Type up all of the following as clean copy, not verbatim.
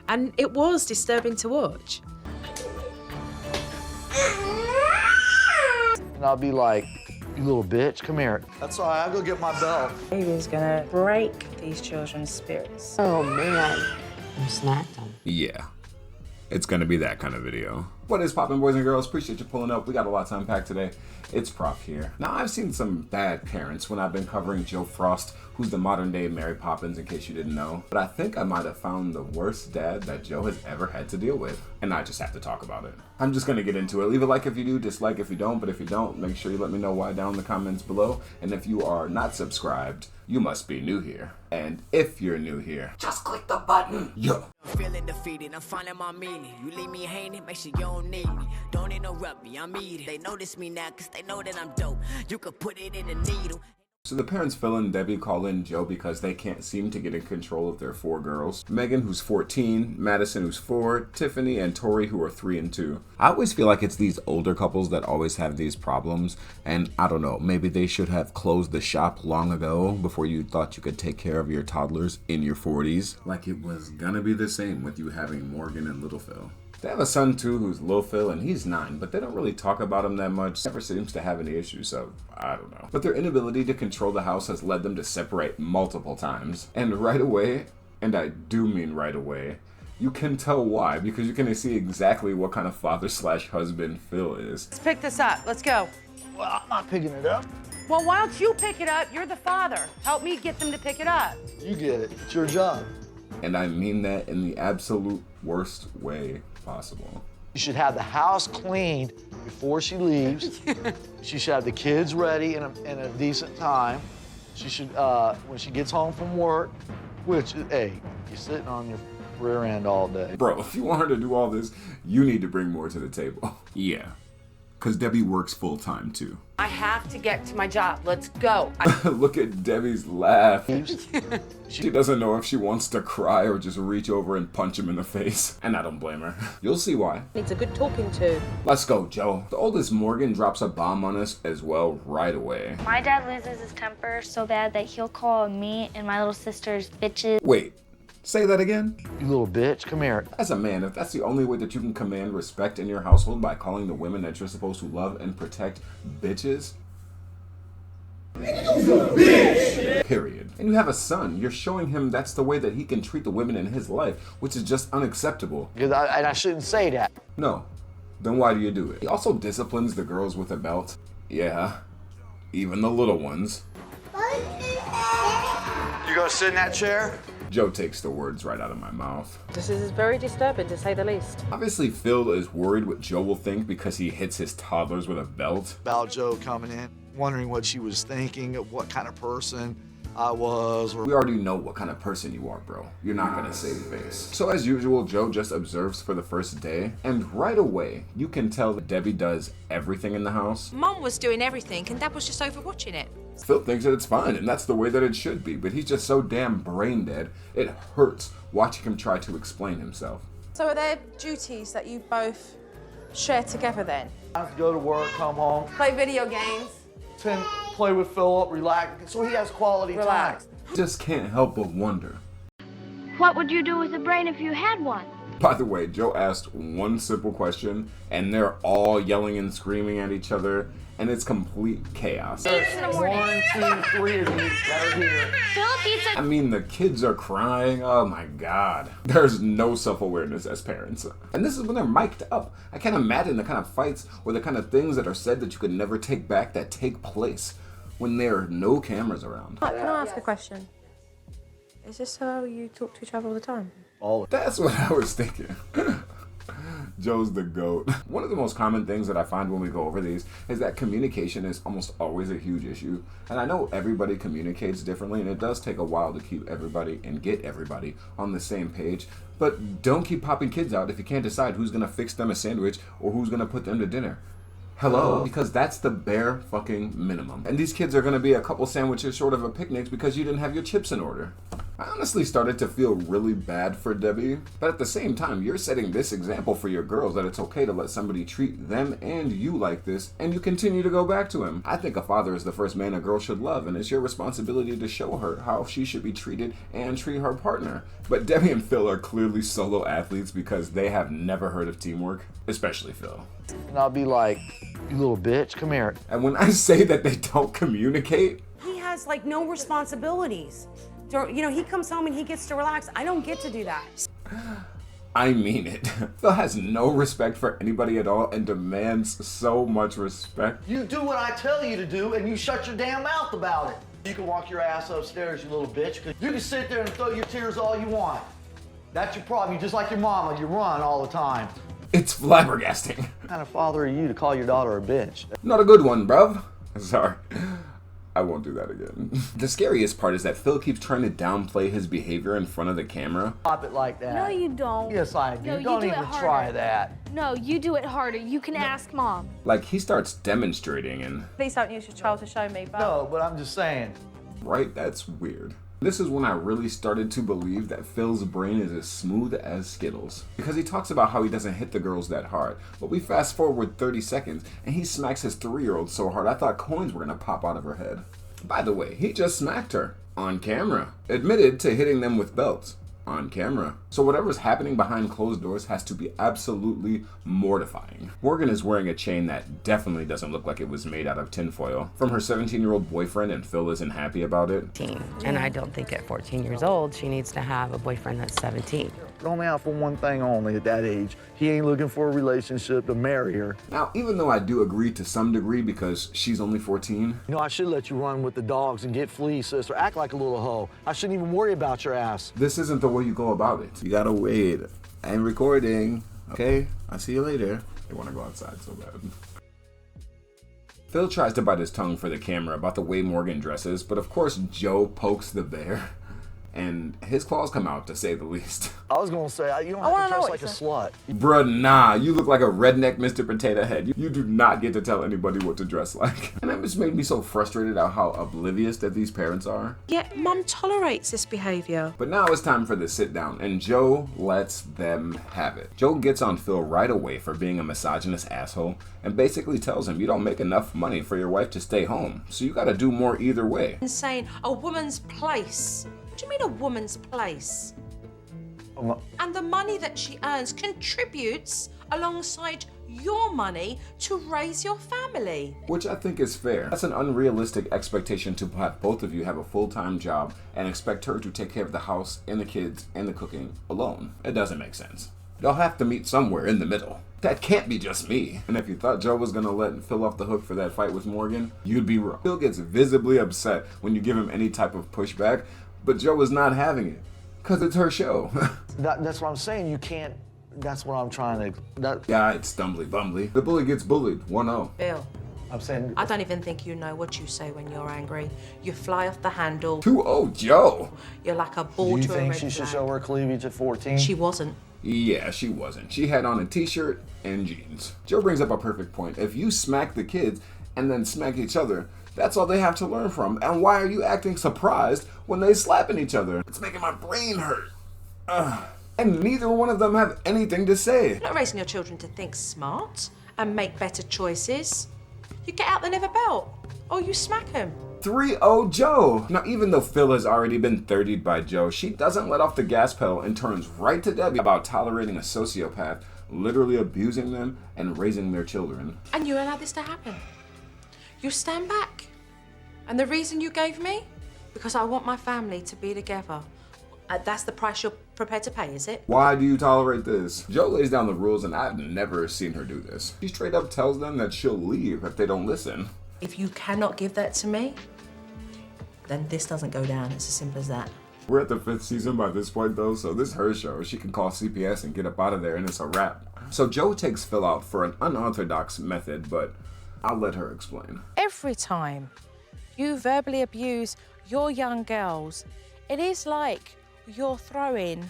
And it was disturbing to watch. And I'll be like, you little bitch, come here. That's all right, I'll go get my belt. Baby's gonna break these children's spirits. Oh, man. You smacked him. Yeah. It's gonna be that kind of video. What is poppin', boys and girls? Appreciate you pulling up. We got a lot to unpack today. It's Prof here. Now, I've seen some bad parents when I've been covering Joe Frost, who's the modern day Mary Poppins, in case you didn't know. But I think I might have found the worst dad that Joe has ever had to deal with. And I just have to talk about it. I'm just gonna get into it. Leave a like if you do, dislike if you don't. But if you don't, make sure you let me know why down in the comments below. And if you are not subscribed, you must be new here. And if you're new here, just click the button. Yo. I'm feeling defeated, I'm finding my meaning. You leave me hanging, make sure you don't need me. Don't interrupt me, I'm eating. They notice me now, cause they know that I'm dope. You could put it in a needle. So the parents Phil and Debbie call in Joe because they can't seem to get in control of their 4 girls. Megan, who's 14, Madison, who's 4, Tiffany, and Tori, who are 3 and 2. I always feel like it's these older couples that always have these problems, and I don't know, maybe they should have closed the shop long ago before you thought you could take care of your toddlers in your 40s. Like it was gonna be the same with you having Morgan and Little Phil. They have a son too who's Lil Phil, and he's 9, but they don't really talk about him that much. Never seems to have any issues, so I don't know. But their inability to control the house has led them to separate multiple times. And right away, and I do mean right away, you can tell why, because you can see exactly what kind of father/husband Phil is. Let's pick this up. Let's go. Well, I'm not picking it up. Well, why don't you pick it up? You're the father. Help me get them to pick it up. You get it, it's your job. And I mean that in the absolute worst way possible. You should have the house cleaned before she leaves. She should have the kids ready in a decent time. She should, when she gets home from work, which, hey, you're sitting on your rear end all day. Bro, if you want her to do all this, you need to bring more to the table. Yeah, because Debbie works full time too. I have to get to my job. Let's go. Look at Debbie's laugh. She doesn't know if she wants to cry or just reach over and punch him in the face. And I don't blame her. You'll see why. Needs a good talking to. Let's go, Joe. The oldest Morgan drops a bomb on us as well right away. My dad loses his temper so bad that he'll call me and my little sisters bitches. Wait, say that again? You little bitch, come here. As a man, if that's the only way that you can command respect in your household by calling the women that you're supposed to love and protect bitches, period. And you have a son. You're showing him that's the way that he can treat the women in his life, which is just unacceptable. Because I shouldn't say that. No. Then why do you do it? He also disciplines the girls with a belt. Yeah. Even the little ones. You gonna sit in that chair? Joe takes the words right out of my mouth. This is very disturbing, to say the least. Obviously, Phil is worried what Joe will think because he hits his toddlers with a belt. About Joe coming in, wondering what she was thinking, of what kind of person I was. We already know what kind of person you are, bro. You're not gonna save face. So as usual, Joe just observes for the first day, and right away, you can tell that Debbie does everything in the house. Mum was doing everything and Dad was just overwatching it. Phil thinks that it's fine, and that's the way that it should be, but he's just so damn brain dead, it hurts watching him try to explain himself. So are there duties that you both share together then? I have to go to work, come home, Play video games. play with Philip, relax, so he has quality Relax. time. Just can't help but wonder. What would you do with a brain if you had one? By the way, Joe asked one simple question, and they're all yelling and screaming at each other, and it's complete chaos. 1, 2, 3 of you that are here. Philip eats I mean, the kids are crying. Oh my God. There's no self-awareness as parents. And this is when they're mic'd up. I can't imagine the kind of fights or the kind of things that are said that you could never take back that take place when there are no cameras around. Can I ask a question? Is this how you talk to each other all the time? That's what I was thinking. Joe's the GOAT. One of the most common things that I find when we go over these is that communication is almost always a huge issue. And I know everybody communicates differently, and it does take a while to keep everybody and get everybody on the same page. But don't keep popping kids out if you can't decide who's gonna fix them a sandwich or who's gonna put them to dinner. Hello? Because that's the bare fucking minimum. And these kids are gonna be a couple sandwiches short of a picnic because you didn't have your chips in order. I honestly started to feel really bad for Debbie, but at the same time, you're setting this example for your girls that it's okay to let somebody treat them and you like this, and you continue to go back to him. I think a father is the first man a girl should love, and it's your responsibility to show her how she should be treated and treat her partner. But Debbie and Phil are clearly solo athletes because they have never heard of teamwork, especially Phil. And I'll be like, you little bitch, come here. And when I say that they don't communicate, he has like no responsibilities. You know, he comes home and he gets to relax. I don't get to do that. I mean it. Phil has no respect for anybody at all and demands so much respect. You do what I tell you to do and you shut your damn mouth about it. You can walk your ass upstairs, you little bitch, because you can sit there and throw your tears all you want. That's your problem. You're just like your mama, you run all the time. It's flabbergasting. What kind of father are you to call your daughter a bitch? Not a good one, bruv. Sorry. I won't do that again. The scariest part is that Phil keeps trying to downplay his behavior in front of the camera. Stop it like that. No, you don't. Yes, I do. No, you don't do even it harder. try that. No, you do it harder. You can ask Mom. Like, he starts demonstrating and... Please don't use your child to show me, but... No, but I'm just saying. Right? That's weird. This is when I really started to believe that Phil's brain is as smooth as Skittles. Because he talks about how he doesn't hit the girls that hard. But we fast forward 30 seconds and he smacks his 3-year-old so hard I thought coins were gonna pop out of her head. By the way, he just smacked her. On camera. Admitted to hitting them with belts. On camera. So whatever's happening behind closed doors has to be absolutely mortifying. Morgan is wearing a chain that definitely doesn't look like it was made out of tinfoil from her 17-year-old boyfriend, and Phil isn't happy about it. And I don't think at 14 years old she needs to have a boyfriend that's 17. Only out for one thing only at that age. He ain't looking for a relationship to marry her. Now, even though I do agree to some degree because she's only 14. You know, I should let you run with the dogs and get fleas, sister. Act like a little hoe. I shouldn't even worry about your ass. This isn't the way you go about it. You gotta wait. I'm recording. Okay, I'll see you later. They wanna go outside so bad. Phil tries to bite his tongue for the camera about the way Morgan dresses, but of course Joe pokes the bear. And his claws come out, to say the least. I was gonna say, you don't have to dress like a slut. Bruh, nah, you look like a redneck Mr. Potato Head. You do not get to tell anybody what to dress like. And that just made me so frustrated at how oblivious that these parents are. Yet Mum tolerates this behaviour. But now it's time for the sit down, and Joe lets them have it. Joe gets on Phil right away for being a misogynist asshole, and basically tells him you don't make enough money for your wife to stay home, so you gotta do more either way. And saying a woman's place. What do you mean a woman's place? And the money that she earns contributes alongside your money to raise your family. Which I think is fair. That's an unrealistic expectation to have both of you have a full-time job and expect her to take care of the house and the kids and the cooking alone. It doesn't make sense. They'll have to meet somewhere in the middle. That can't be just me. And if you thought Joe was gonna let Phil off the hook for that fight with Morgan, you'd be wrong. Phil gets visibly upset when you give him any type of pushback, but Joe is not having it, because it's her show. That's what I'm saying. You can't, that's what I'm trying to... Yeah, it's stumbly bumbly. The bully gets bullied, 1-0. Bill, I'm saying... I don't even think you know what you say when you're angry. You fly off the handle. 2-0, Joe. You're like a ball Do you to a think red she should flag. show her cleavage at 14? She wasn't. Yeah, she wasn't. She had on a t-shirt and jeans. Joe brings up a perfect point. If you smack the kids and then smack each other, that's all they have to learn from. And why are you acting surprised when they slapping each other? It's making my brain hurt. And neither one of them have anything to say. You're not raising your children to think smart and make better choices. You get out the never belt, or you smack him. 3-0 Joe. Now, even though Phil has already been 30'd by Joe, she doesn't let off the gas pedal and turns right to Debbie about tolerating a sociopath, literally abusing them and raising their children. And you allowed this to happen. You stand back. And the reason you gave me? Because I want my family to be together. That's the price you're prepared to pay, is it? Why do you tolerate this? Joe lays down the rules, and I've never seen her do this. She straight up tells them that she'll leave if they don't listen. If you cannot give that to me, then this doesn't go down. It's as simple as that. We're at the 5th season by this point, though, so this is her show. She can call CPS and get up out of there, and it's a wrap. So Joe takes Phil out for an unorthodox method, but I'll let her explain. Every time you verbally abuse your young girls, it is like you're throwing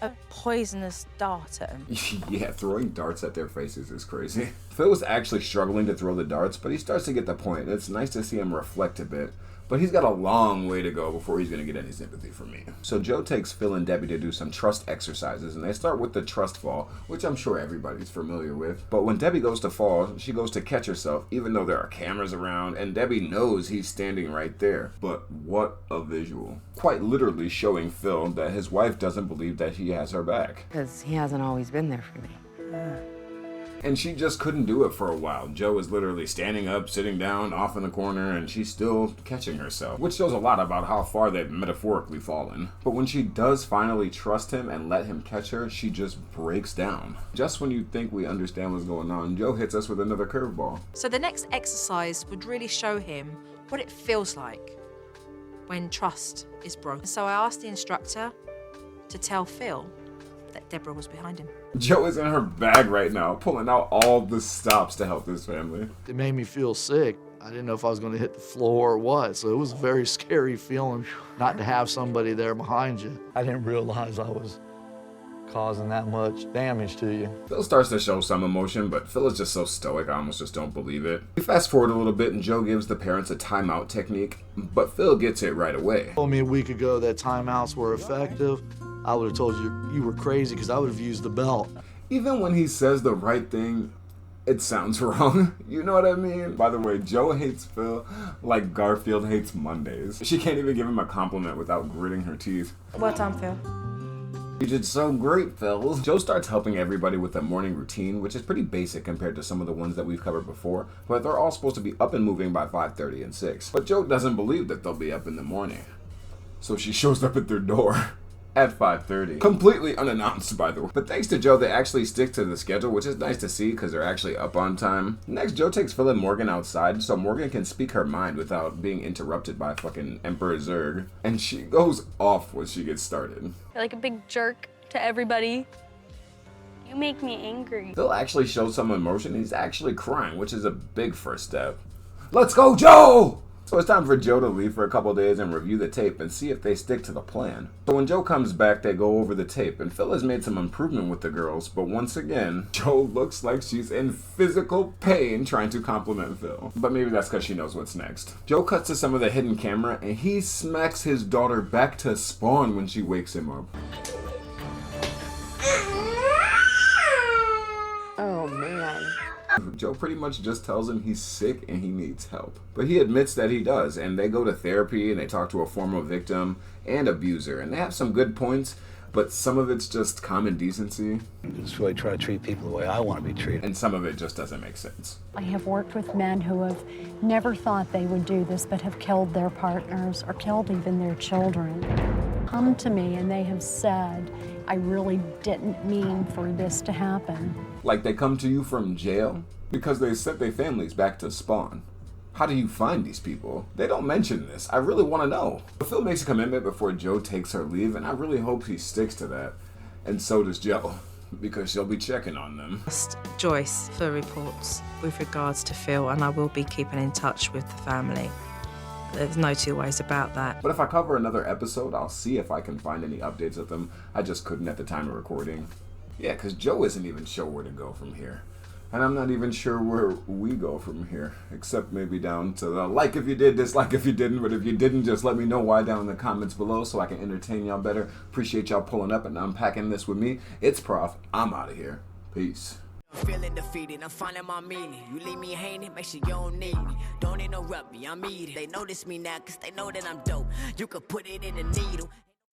a poisonous dart at them. Yeah, throwing darts at their faces is crazy. Phil was actually struggling to throw the darts, but he starts to get the point. It's nice to see him reflect a bit. but he's got a long way to go before he's going to get any sympathy from me. So Joe takes Phil and Debbie to do some trust exercises, and they start with the trust fall, which I'm sure everybody's familiar with. But when Debbie goes to fall, she goes to catch herself, even though there are cameras around, and Debbie knows he's standing right there. But what a visual. Quite literally showing Phil that his wife doesn't believe that he has her back. Because he hasn't always been there for me. And she just couldn't do it for a while. Joe is literally standing up, sitting down, off in the corner, and she's still catching herself, which shows a lot about how far they've metaphorically fallen. But when she does finally trust him and let him catch her, she just breaks down. Just when you think we understand what's going on, Joe hits us with another curveball. So the next exercise would really show him what it feels like when trust is broken. So I asked the instructor to tell Phil that Deborah was behind him. Joe is in her bag right now, pulling out all the stops to help this family. It made me feel sick. I didn't know if I was going to hit the floor or what, so it was a very scary feeling not to have somebody there behind you. I didn't realize I was causing that much damage to you. Phil starts to show some emotion, but Phil is just so stoic, I almost just don't believe it. We fast forward a little bit, and Joe gives the parents a timeout technique, but Phil gets it right away. Told me a week ago that timeouts were effective. I would have told you you were crazy because I would have used the belt. Even when he says the right thing, it sounds wrong. You know what I mean? By the way, Joe hates Phil like Garfield hates Mondays. She can't even give him a compliment without gritting her teeth. Well done, Phil. You did so great, Phil. Joe starts helping everybody with a morning routine, which is pretty basic compared to some of the ones that we've covered before, but they're all supposed to be up and moving by 5:30 and 6. But Joe doesn't believe that they'll be up in the morning. So she shows up at their door at 5:30. Completely unannounced, by the way. But thanks to Joe, they actually stick to the schedule, which is nice to see because they're actually up on time. Next, Joe takes Phil and Morgan outside so Morgan can speak her mind without being interrupted by fucking Emperor Zurg. And she goes off when she gets started. You're like a big jerk to everybody. You make me angry. Phil actually shows some emotion. He's actually crying, which is a big first step. Let's go, Joe! So it's time for Joe to leave for a couple days and review the tape and see if they stick to the plan. So when Joe comes back, they go over the tape, and Phil has made some improvement with the girls, but once again, Joe looks like she's in physical pain trying to compliment Phil. But maybe that's because she knows what's next. Joe cuts to some of the hidden camera, and he smacks his daughter back to spawn when she wakes him up. Oh, man. Joe pretty much just tells him he's sick and he needs help. But he admits that he does, and they go to therapy and they talk to a former victim and abuser, and they have some good points, but some of it's just common decency. Just really try to treat people the way I want to be treated. And some of it just doesn't make sense. I have worked with men who have never thought they would do this, but have killed their partners or killed even their children. Come to me and they have said, I really didn't mean for this to happen. Like they come to you from jail because they sent their families back to spawn. How do you find these people? They don't mention this. I really want to know. Phil makes a commitment before Joe takes her leave, and I really hope he sticks to that. And so does Joe, because she'll be checking on them. Joyce for reports with regards to Phil, and I will be keeping in touch with the family. There's no two ways about that. But if I cover another episode, I'll see if I can find any updates of them. I just couldn't at the time of recording. Yeah, because Joe isn't even sure where to go from here. And I'm not even sure where we go from here, except maybe down to the like if you did, dislike if you didn't, but if you didn't, just let me know why down in the comments below so I can entertain y'all better. Appreciate y'all pulling up and unpacking this with me. It's Prof. I'm out of here. Peace. I'm feeling defeated, I'm finding my meaning. You leave me hanging, make sure you don't need me. Don't interrupt me, I'm eating. They notice me now, cause they know that I'm dope. You could put it in a needle.